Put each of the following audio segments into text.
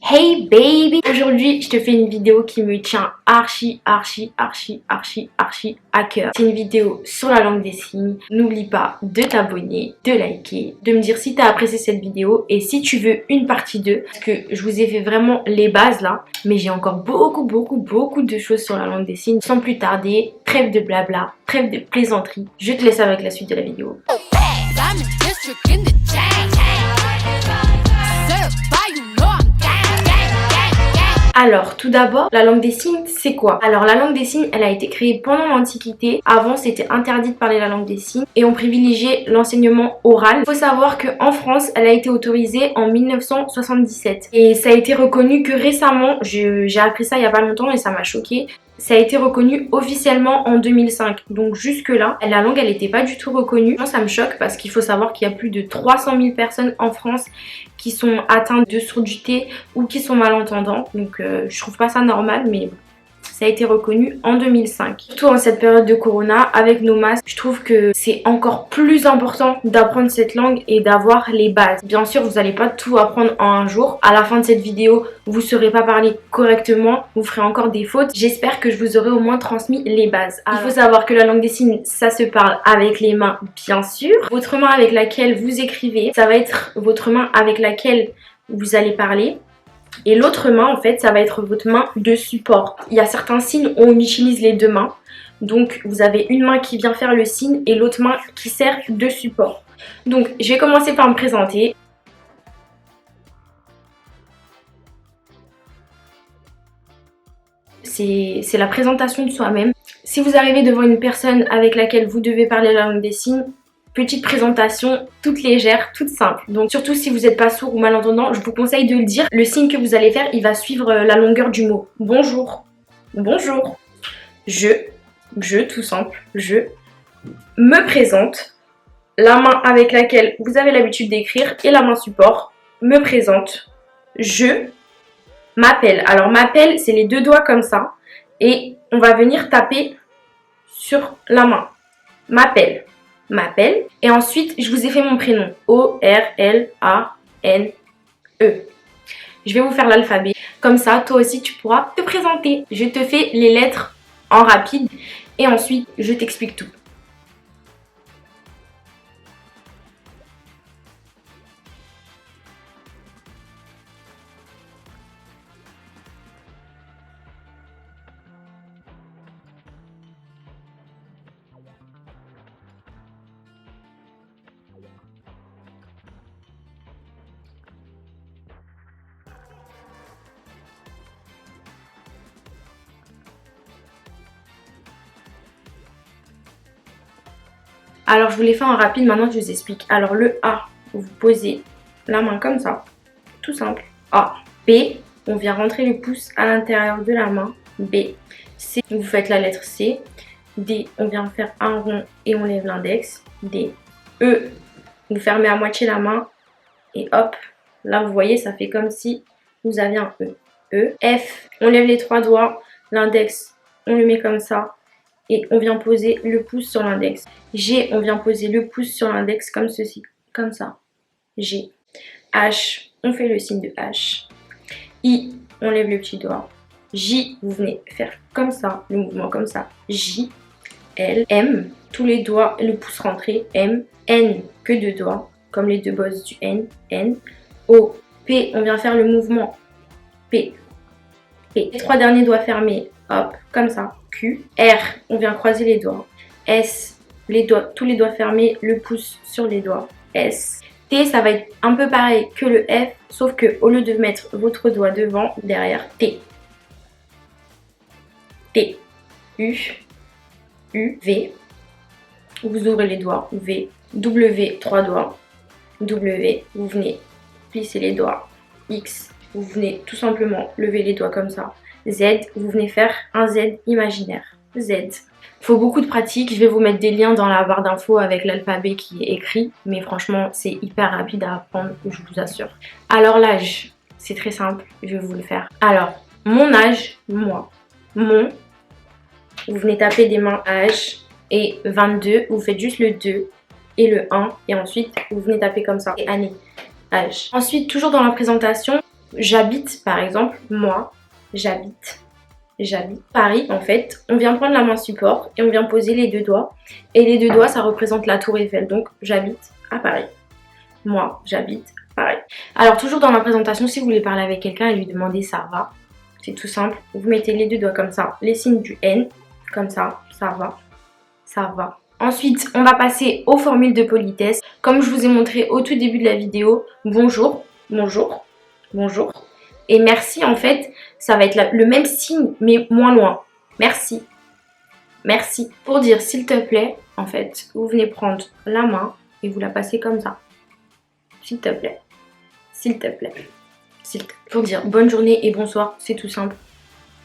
Hey baby! Aujourd'hui, je te fais une vidéo qui me tient archi à cœur. C'est une vidéo sur la langue des signes. N'oublie pas de t'abonner, de liker, de me dire si tu as apprécié cette vidéo et si tu veux une partie 2. Parce que je vous ai fait vraiment les bases là, mais j'ai encore beaucoup de choses sur la langue des signes. Sans plus tarder, trêve de blabla, trêve de plaisanterie. Je te laisse avec la suite de la vidéo. Alors, tout d'abord, la langue des signes, c'est quoi? Alors, la langue des signes, elle a été créée pendant l'Antiquité. Avant, c'était interdit de parler la langue des signes et on privilégiait l'enseignement oral. Il faut savoir qu'en France, elle a été autorisée en 1977 et ça a été reconnu que récemment. J'ai appris ça il y a pas longtemps et ça m'a choquée. Ça a été reconnu officiellement en 2005. Donc jusque là, la langue elle n'était pas du tout reconnue. Ça me choque parce qu'il faut savoir qu'il y a plus de 300 000 personnes en France qui sont atteintes de surdité ou qui sont malentendants. Donc je trouve pas ça normal, mais ça a été reconnu en 2005. Surtout en cette période de corona, avec nos masques, je trouve que c'est encore plus important d'apprendre cette langue et d'avoir les bases. Bien sûr, vous n'allez pas tout apprendre en un jour. À la fin de cette vidéo, vous ne saurez pas parler correctement, vous ferez encore des fautes. J'espère que je vous aurai au moins transmis les bases. Alors, il faut savoir que la langue des signes, ça se parle avec les mains, bien sûr. Votre main avec laquelle vous écrivez, ça va être votre main avec laquelle vous allez parler. Et l'autre main, en fait, ça va être votre main de support. Il y a certains signes où on utilise les deux mains. Donc, vous avez une main qui vient faire le signe et l'autre main qui sert de support. Donc, je vais commencer par me présenter. C'est la présentation de soi-même. Si vous arrivez devant une personne avec laquelle vous devez parler la langue des signes, petite présentation toute légère, toute simple. Donc surtout si vous n'êtes pas sourd ou malentendant, je vous conseille de le dire. Le signe que vous allez faire, il va suivre la longueur du mot. Bonjour, bonjour, je tout simple, je me présente. La main avec laquelle vous avez l'habitude d'écrire et la main support, me présente. Je m'appelle. Alors m'appelle, c'est les deux doigts comme ça. Et on va venir taper sur la main. M'appelle. Et ensuite je vous ai fait mon prénom O-R-L-A-N-E. Je vais vous faire l'alphabet, comme ça toi aussi tu pourras te présenter. Je te fais les lettres en rapide et ensuite je t'explique tout. Alors je vous l'ai fait en rapide, maintenant je vous explique. Alors le A, vous posez la main comme ça, tout simple. A. B, on vient rentrer le pouce à l'intérieur de la main. B. C, vous faites la lettre C. D, on vient faire un rond et on lève l'index. D. E, vous fermez à moitié la main et hop, là vous voyez ça fait comme si vous aviez un E. E. F, on lève les trois doigts, l'index on le met comme ça. Et on vient poser le pouce sur l'index. G, on vient poser le pouce sur l'index comme ceci, comme ça. G. H, on fait le signe de H. I, on lève le petit doigt. J, vous venez faire comme ça, le mouvement comme ça. J. L. M, tous les doigts, le pouce rentré. M. N, que deux doigts, comme les deux bosses du N. N. O. P, on vient faire le mouvement. P. P. Les trois derniers doigts fermés, hop, comme ça. Q. R, on vient croiser les doigts. S, tous les doigts fermés, le pouce sur les doigts. S. T, ça va être un peu pareil que le F, sauf que au lieu de mettre votre doigt devant, derrière, T. T. U. U. V. Vous ouvrez les doigts. V. W, trois doigts. W, vous venez plisser les doigts. X, vous venez tout simplement lever les doigts comme ça. Z, vous venez faire un Z imaginaire. Z. Il faut beaucoup de pratique. Je vais vous mettre des liens dans la barre d'infos avec l'alphabet qui est écrit. Mais franchement, c'est hyper rapide à apprendre, je vous assure. Alors l'âge, c'est très simple. Je vais vous le faire. Alors, mon âge, moi. Mon, vous venez taper des mains âge. Et 22, vous faites juste le 2 et le 1. Et ensuite, vous venez taper comme ça. Et année, âge. Ensuite, toujours dans la présentation, j'habite par exemple, moi, j'habite Paris en fait. On vient prendre la main support et on vient poser les deux doigts. Et les deux doigts ça représente la tour Eiffel, donc j'habite à Paris. Moi, j'habite à Paris. Alors toujours dans la présentation, si vous voulez parler avec quelqu'un et lui demander ça va, c'est tout simple. Vous mettez les deux doigts comme ça, les signes du N, comme ça va, ça va. Ensuite, on va passer aux formules de politesse. Comme je vous ai montré au tout début de la vidéo, bonjour, bonjour, bonjour. Et merci, en fait, ça va être le même signe, mais moins loin. Merci, merci. Pour dire s'il te plaît, en fait, vous venez prendre la main et vous la passez comme ça. S'il te plaît, s'il te plaît, s'il te plaît. Pour dire bonne journée et bonsoir, c'est tout simple.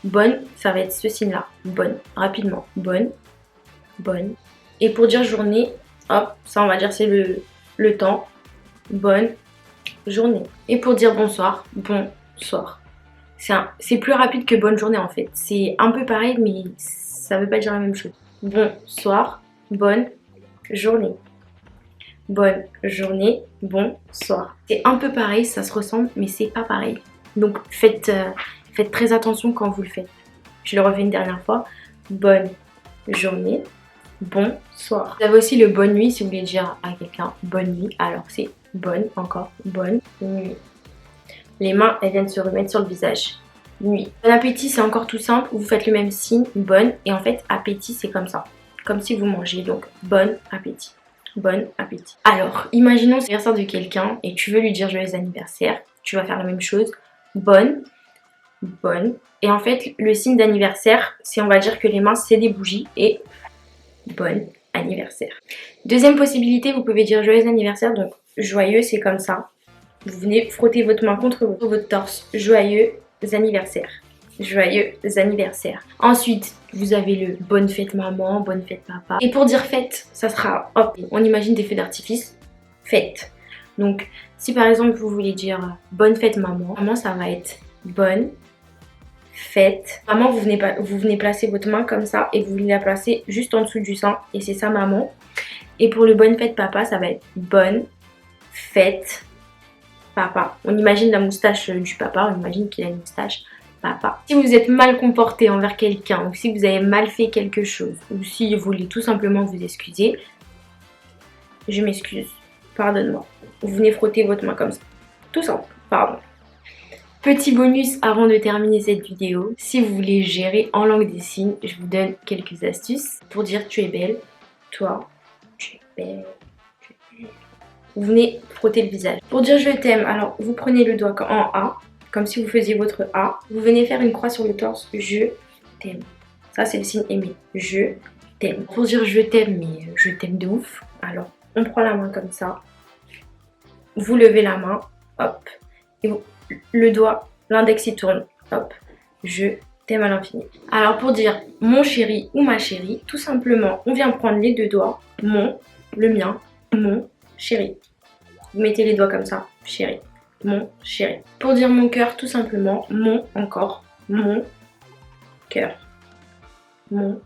Bonne, ça va être ce signe-là. Bonne, rapidement. Bonne, bonne. Et pour dire journée, hop, ça on va dire c'est le temps. Bonne journée. Et pour dire bonsoir, bonsoir. C'est plus rapide que bonne journée en fait. C'est un peu pareil mais ça veut pas dire la même chose. Bonsoir, bonne journée. Bonne journée, bonsoir. C'est un peu pareil, ça se ressemble mais c'est pas pareil. Donc faites très attention quand vous le faites. Je le refais une dernière fois. Bonne journée. Bonsoir. Vous avez aussi le bonne nuit si vous voulez dire à quelqu'un bonne nuit. Alors c'est bonne, encore, bonne nuit. Les mains, elles viennent se remettre sur le visage. Nuit. Bon appétit, c'est encore tout simple. Vous faites le même signe, bonne. Et en fait, appétit, c'est comme ça. Comme si vous mangez. Donc, bon appétit. Bon appétit. Alors, imaginons c'est l'anniversaire de quelqu'un et tu veux lui dire joyeux anniversaire. Tu vas faire la même chose. Bonne. Bonne. Et en fait, le signe d'anniversaire, c'est on va dire que les mains, c'est des bougies. Et bon anniversaire. Deuxième possibilité, vous pouvez dire joyeux anniversaire. Donc joyeux, c'est comme ça. Vous venez frotter votre main contre votre torse. Joyeux anniversaire. Joyeux anniversaire. Ensuite, vous avez le bonne fête maman, bonne fête papa. Et pour dire fête, ça sera, hop, on imagine des feux d'artifice. Fête. Donc si par exemple vous voulez dire bonne fête maman, maman ça va être bonne fête. Maman, vous venez placer votre main comme ça et vous venez la placer juste en dessous du sein et c'est ça maman. Et pour le bonne fête papa, ça va être bonne fête papa. On imagine la moustache du papa, on imagine qu'il a une moustache papa. Si vous êtes mal comporté envers quelqu'un ou si vous avez mal fait quelque chose ou si vous voulez tout simplement vous excuser, je m'excuse, pardonne-moi. Vous venez frotter votre main comme ça. Tout simple, pardon. Petit bonus avant de terminer cette vidéo, si vous voulez gérer en langue des signes, je vous donne quelques astuces pour dire tu es belle, toi, tu es belle, tu es belle. Vous venez frotter le visage. Pour dire je t'aime, alors vous prenez le doigt en A, comme si vous faisiez votre A. Vous venez faire une croix sur le torse, je t'aime. Ça c'est le signe aimer, je t'aime. Pour dire je t'aime, mais je t'aime de ouf, alors on prend la main comme ça. Vous levez la main, hop, et le doigt, l'index il tourne, hop, je t'aime à l'infini. Alors pour dire mon chéri ou ma chérie, tout simplement, on vient prendre les deux doigts, mon, le mien, mon chéri. Vous mettez les doigts comme ça, chéri, mon chéri. Pour dire mon cœur, tout simplement, mon encore, mon cœur, mon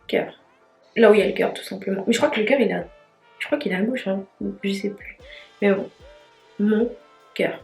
cœur. Là où il y a le cœur, tout simplement. Mais je crois que le cœur il a, je crois qu'il est à gauche, hein, je sais plus. Mais bon, mon cœur.